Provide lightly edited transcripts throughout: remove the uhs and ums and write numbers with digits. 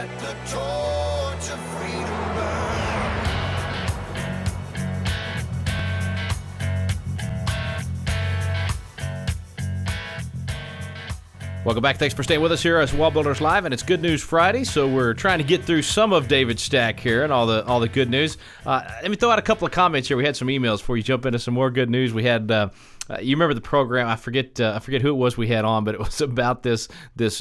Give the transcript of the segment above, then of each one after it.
let the torch of freedom burn. Welcome back. Thanks for staying with us here as Wallbuilders Live, and it's Good News Friday, so we're trying to get through some of David's stack here and all the good news. Let me throw out a couple of comments here. We had some emails before you jump into some more good news. We had you remember the program? I forget who it was we had on, but it was about this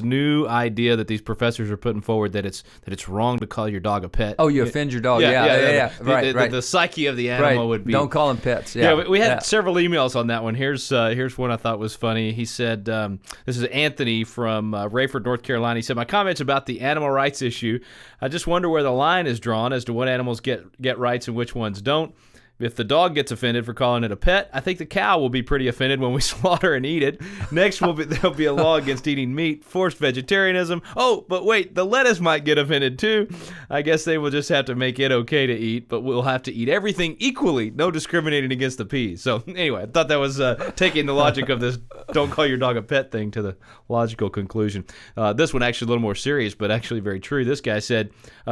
new idea that these professors are putting forward that it's wrong to call your dog a pet. Oh, you offend your dog? Yeah. Right. The psyche of the animal would be. Don't call them pets. Yeah, we had several emails on that one. Here's one I thought was funny. He said, "This is Anthony from Rayford, North Carolina." He said, "My comments about the animal rights issue. I just wonder where the line is drawn as to what animals get rights and which ones don't. If the dog gets offended for calling it a pet, I think the cow will be pretty offended when we slaughter and eat it. Next, there'll be a law against eating meat, forced vegetarianism. Oh, but wait, the lettuce might get offended too. I guess they will just have to make it okay to eat, but we'll have to eat everything equally, no discriminating against the peas." So anyway, I thought that was taking the logic of this "don't call your dog a pet" thing to the logical conclusion. This one actually a little more serious, but actually very true. This guy said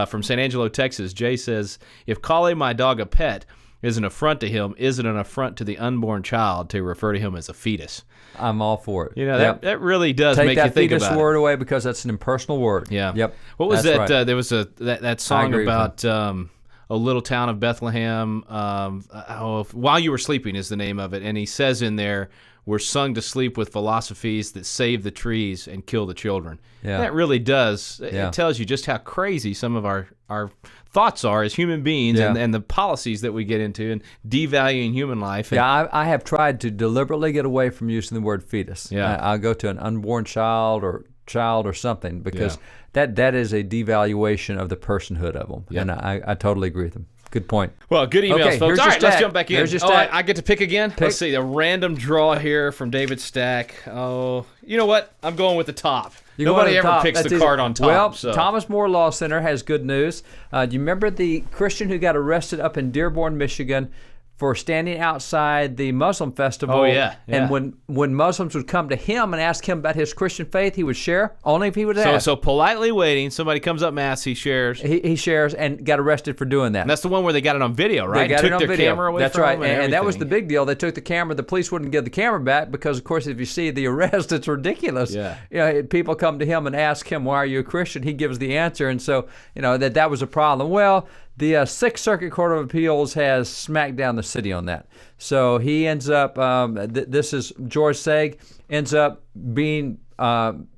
from San Angelo, Texas, Jay says, "If calling my dog a pet is an affront to him, is it an affront to the unborn child to refer to him as a fetus?" I'm all for it. You know, that really does make you think about it. Take that fetus word away because that's an impersonal word. Yeah. Yep. What was that's that? Right. There was that song about a little town of Bethlehem. While You Were Sleeping is the name of it. And he says in there, "We're sung to sleep with philosophies that save the trees and kill the children." Yeah. That really does. It tells you just how crazy some of our thoughts are as human beings and the policies that we get into and devaluing human life. I have tried to deliberately get away from using the word fetus. Yeah. I'll go to an unborn child or something because that is a devaluation of the personhood of them. Yep. And I totally agree with them. Good point. Well, good emails, okay, folks. All right, let's jump back in. Here's your stack. I get to pick again? Let's see, a random draw here from David's stack. Oh, you know what? I'm going with the top. Nobody ever picks the card on top. Well, so. Thomas More Law Center has good news. Do you remember the Christian who got arrested up in Dearborn, Michigan for standing outside the Muslim festival? Oh, yeah. And when Muslims would come to him and ask him about his Christian faith, he would share, only if he would ask. So politely waiting, somebody comes up mass, he shares. He shares and got arrested for doing that. And that's the one where they got it on video, right? They got it on took their video. camera away That's from right. them And that was the big deal. They took the camera. The police wouldn't give the camera back because, of course, if you see the arrest, it's ridiculous. Yeah. You know, people come to him and ask him, "Why are you a Christian?" He gives the answer. And so, you know, that was a problem. Well, the Sixth Circuit Court of Appeals has smacked down the city on that. So he ends up, this is George Saig, ends up being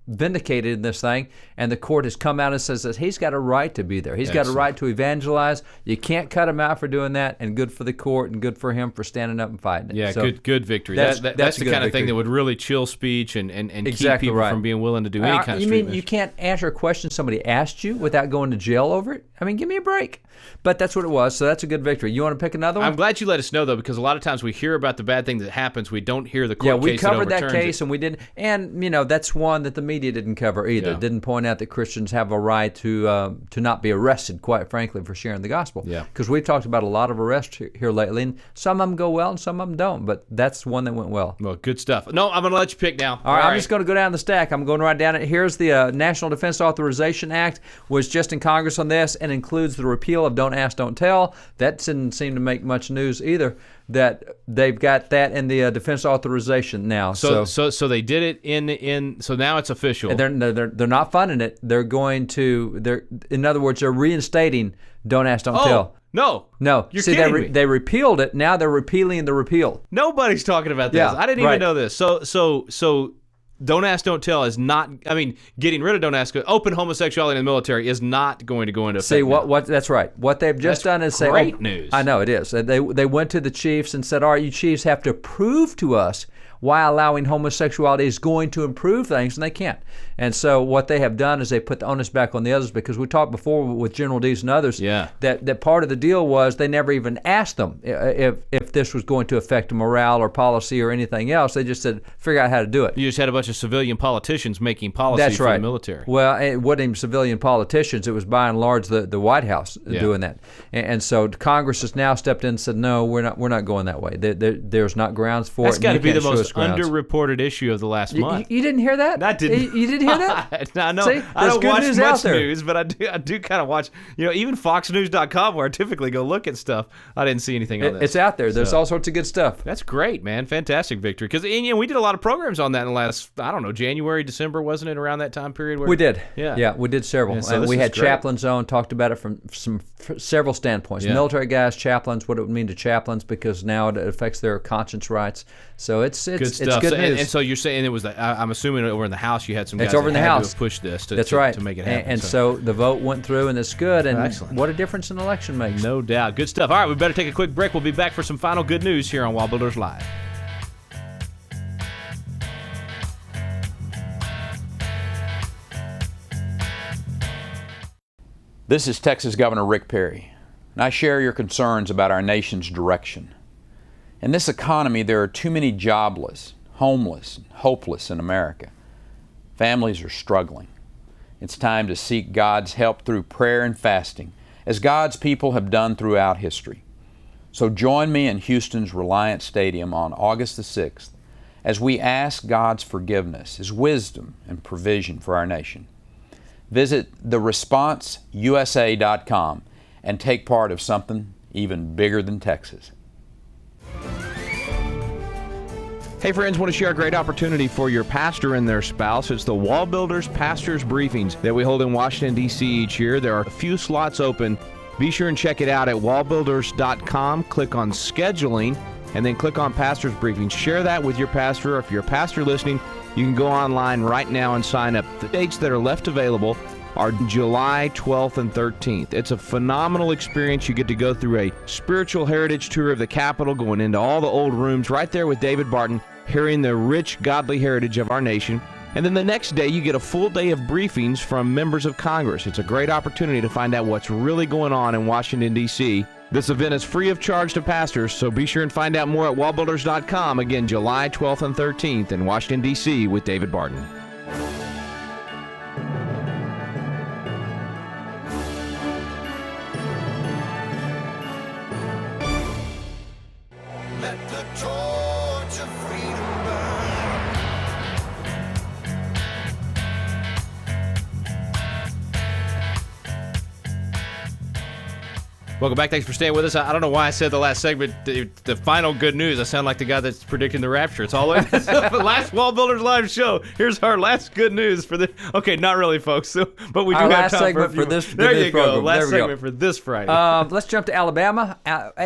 vindicated in this thing, and the court has come out and says that he's got a right to be there. He's got a right to evangelize. You can't cut him out for doing that, and good for the court and good for him for standing up and fighting it. Yeah, so good victory. That's the kind of thing that would really chill speech and keep people from being willing to do any kind of You street mean you can't answer a question somebody asked you without going to jail over it? I mean, give me a break. But that's what it was, so that's a good victory. You want to pick another one? I'm glad you let us know, though, because a lot of times we hear about the bad thing that happens. We don't hear the court case. Yeah, we covered that case, and we didn't. And, you know, that's one that the media didn't cover either. Didn't point out that Christians have a right to not be arrested, quite frankly, for sharing the gospel. Yeah. Because we've talked about a lot of arrests here lately, and some of them go well and some of them don't. But that's one that went well. Well, good stuff. No, I'm going to let you pick now. All right, I'm just going to go down the stack. I'm going right down it. Here's the National Defense Authorization Act was just in Congress on this and includes the repeal of Don't Ask, Don't Tell. That didn't seem to make much news either, that they've got that in the defense authorization now. So they did it in so now it's official. They're not funding it. They're going to, in other words, they're reinstating Don't Ask, Don't Tell. No. You're See, kidding me. They repealed it. Now they're repealing the repeal. Nobody's talking about this. Yeah, I didn't even know this. So Don't Ask, Don't Tell is not, I mean, getting rid of Don't Ask, open homosexuality in the military is not going to go into effect. See, what that's right. What they've just done is say, great news. I know it is. They went to the chiefs and said, all right, you chiefs have to prove to us why allowing homosexuality is going to improve things, and they can't. And so what they have done is they put the onus back on the others, because we talked before with General Dees and others that part of the deal was they never even asked them if this was going to affect morale or policy or anything else. They just said, figure out how to do it. You just had a bunch of civilian politicians making policy for the military. Well, it wasn't even civilian politicians. It was by and large the White House doing that. And so Congress has now stepped in and said, no, we're not going that way. There's not grounds for it. That's got to be the most grounds. underreported issue of the last month. You didn't hear that? I didn't. You didn't hear that? I know. See, I don't good watch news much out there. news, but I do kind of watch. Even FoxNews.com, where I typically go look at stuff. I didn't see anything on this. It's out there. There's all sorts of good stuff. That's great, man. Fantastic victory. Because we did a lot of programs on that in the last, January, December, wasn't it, around that time period? We did. Yeah. Yeah, we did several. Yeah, so And this we is had great. Chaplain Zone, talked about it from several standpoints. Yeah. Military guys, chaplains, what it would mean to chaplains, because now it affects their conscience rights. So it's Good it's stuff. good news. And so you're saying it was, I'm assuming over in the House you had some guys It's over in that the had House. to have pushed this to, That's to, right. to make it happen. And so the vote went through, and it's good. And Excellent. what a difference an election makes. No doubt. Good stuff. All right, we better take a quick break. We'll be back for some final good news here on Wallbuilders Live. This is Texas Governor Rick Perry, and I share your concerns about our nation's direction. In this economy, there are too many jobless, homeless, and hopeless in America. Families are struggling. It's time to seek God's help through prayer and fasting, as God's people have done throughout history. So join me in Houston's Reliant Stadium on August the 6th as we ask God's forgiveness, His wisdom, and provision for our nation. Visit theresponseusa.com and take part of something even bigger than Texas. Hey friends, want to share a great opportunity for your pastor and their spouse. It's the Wallbuilders Pastors Briefings that we hold in Washington, D.C. each year. There are a few slots open. Be sure and check it out at wallbuilders.com. Click on Scheduling, and then click on Pastors Briefings. Share that with your pastor, or if you're a pastor listening, you can go online right now and sign up. The dates that are left available are July 12th and 13th. It's a phenomenal experience. You get to go through a spiritual heritage tour of the Capitol, going into all the old rooms right there with David Barton, hearing the rich, godly heritage of our nation. And then the next day, you get a full day of briefings from members of Congress. It's a great opportunity to find out what's really going on in Washington, D.C. This event is free of charge to pastors, so be sure and find out more at wallbuilders.com. Again, July 12th and 13th in Washington, D.C. with David Barton. Let the torch of freedom burn. Welcome back. Thanks for staying with us. I don't know why I said the last segment, the final good news. I sound like the guy that's predicting the rapture. It's all the way the last Wallbuilders Live show. Here's our last good news for the. Okay, not really, folks. So, but we do Our have last time segment for a few for this- more. There this you go. program. Last There we go. segment for this Friday. Let's jump to Alabama.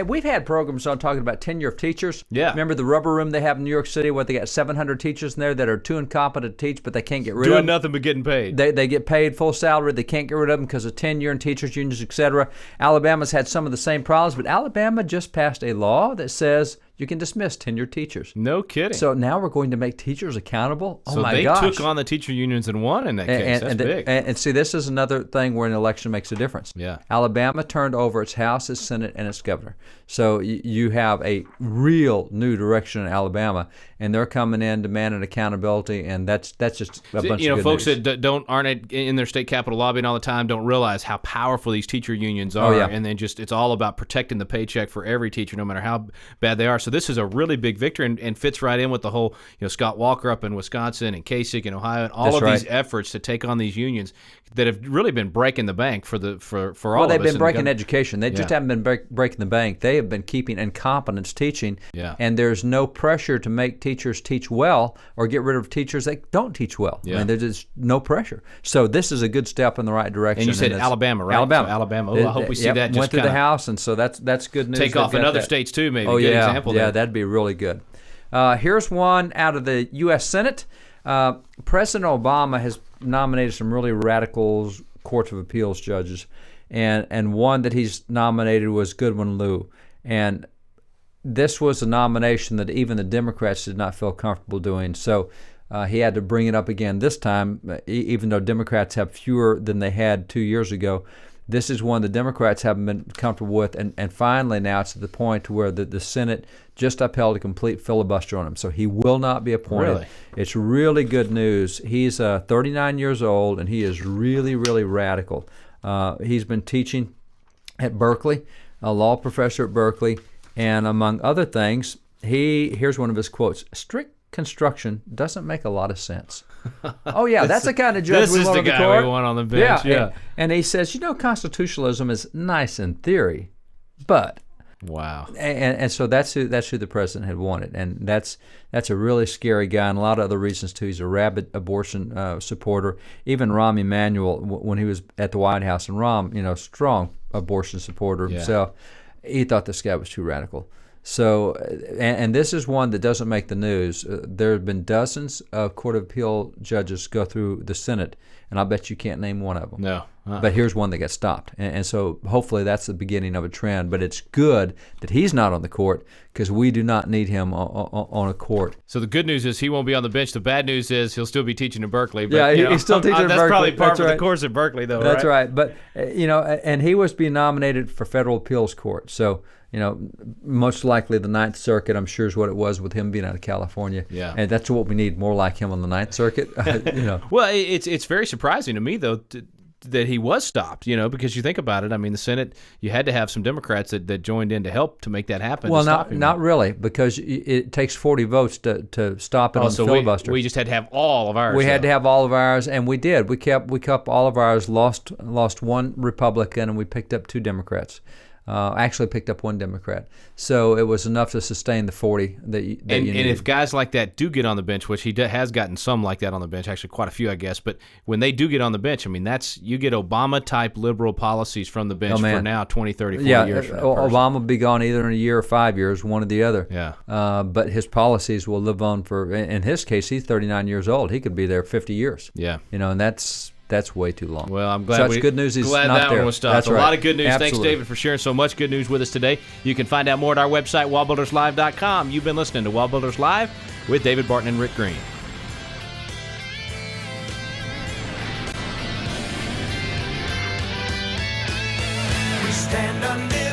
We've had programs on talking about tenure of teachers. Yeah. Remember the rubber room they have in New York City, where they got 700 teachers in there that are too incompetent to teach, but they can't get rid of Doing them. nothing but getting paid. They get paid full salary. They can't get rid of them because of tenure and teachers unions, etc. Alabama's had some of the same problems, but Alabama just passed a law that says you can dismiss tenured teachers. No kidding. So now we're going to make teachers accountable. Oh So my they gosh! took on the teacher unions and won in that case. That's big. And see, this is another thing where an election makes a difference. Yeah. Alabama turned over its House, its Senate, and its governor. So you have a real new direction in Alabama, and they're coming in demanding accountability, and that's just a bunch of good folks news. that aren't in their state capitol lobbying all the time don't realize how powerful these teacher unions are, yeah. and then it's all about protecting the paycheck for every teacher, no matter how bad they are. So this is a really big victory, and fits right in with the whole, Scott Walker up in Wisconsin and Kasich in Ohio, and all That's of right. these efforts to take on these unions that have really been breaking the bank for all Well, of us. they've been in the breaking government. education. They just Yeah. haven't been breaking the bank. They have been keeping incompetence teaching. Yeah. And there's no pressure to make teachers teach well or get rid of teachers that don't teach well. Yeah. I mean, there's just no pressure. So this is a good step in the right direction. And you said it's- Alabama, right? Alabama. So Alabama. Oh, I hope we see that just went through the kinda House, and so that's good news. take They've off in got other that. states too, maybe. Oh, Good yeah. example Yeah, there. that'd be really good. Here's one out of the U.S. Senate. President Obama has nominated some really radical Court of Appeals judges, and one that he's nominated was Goodwin Liu. And this was a nomination that even the Democrats did not feel comfortable doing. So he had to bring it up again this time, even though Democrats have fewer than they had 2 years ago. This is one the Democrats haven't been comfortable with, and finally now it's at the point to where the Senate just upheld a complete filibuster on him. So he will not be appointed. Really? It's really good news. He's 39 years old, and he is really, really radical. He's been teaching at Berkeley, a law professor at Berkeley, and among other things, here's one of his quotes: "Strict construction doesn't make a lot of sense. Oh, yeah, that's the kind of judge we is want the on the guy court. we want on the bench. Yeah. And he says, constitutionalism is nice in theory, but Wow. and so that's who the president had wanted, and that's a really scary guy, and a lot of other reasons too. He's a rabid abortion supporter. Even Rahm Emanuel, when he was at the White House, and Rahm, strong abortion supporter himself, he thought this guy was too radical. So, and this is one that doesn't make the news. There have been dozens of Court of Appeal judges go through the Senate, and I bet you can't name one of them. No. But here's one that got stopped. And so hopefully that's the beginning of a trend. But it's good that he's not on the court because we do not need him on a court. So the good news is he won't be on the bench. The bad news is he'll still be teaching at Berkeley. But, Yeah, he's still teaching at that's Berkeley. probably par That's for the right. course at Berkeley, though, That's right? right. But, and he was being nominated for federal appeals court. So, most likely the Ninth Circuit, I'm sure, is what it was with him being out of California. Yeah. And that's what we need, more like him on the Ninth Circuit. Well, it's very surprising to me, though, that he was stopped, because you think about it. I mean, the Senate, you had to have some Democrats that joined in to help to make that happen. Well, to stop him. not really, because it takes 40 votes to stop it on the So filibuster. we just had to have all of ours. We had though. to have all of ours, and we did. We kept all of ours. Lost one Republican, and we picked up 2 Democrats. Actually picked up 1 Democrat. So it was enough to sustain the 40 that you needed. And if guys like that do get on the bench, which he has gotten some like that on the bench, actually quite a few, I guess, but when they do get on the bench, I mean, you get Obama-type liberal policies from the bench for now 20, 30, 40 years from now. Obama will be gone either in a year or 5 years, one or the other. Yeah. But his policies will live on for, in his case, he's 39 years old. He could be there 50 years. Yeah. And that's way too long. Well, I'm glad so it's good news he's glad not that there. one was stopped. That's A right. lot of good news. Absolutely. Thanks, David, for sharing so much good news with us today. You can find out more at our website, wallbuilderslive.com. You've been listening to Wallbuilders Live with David Barton and Rick Green. We stand under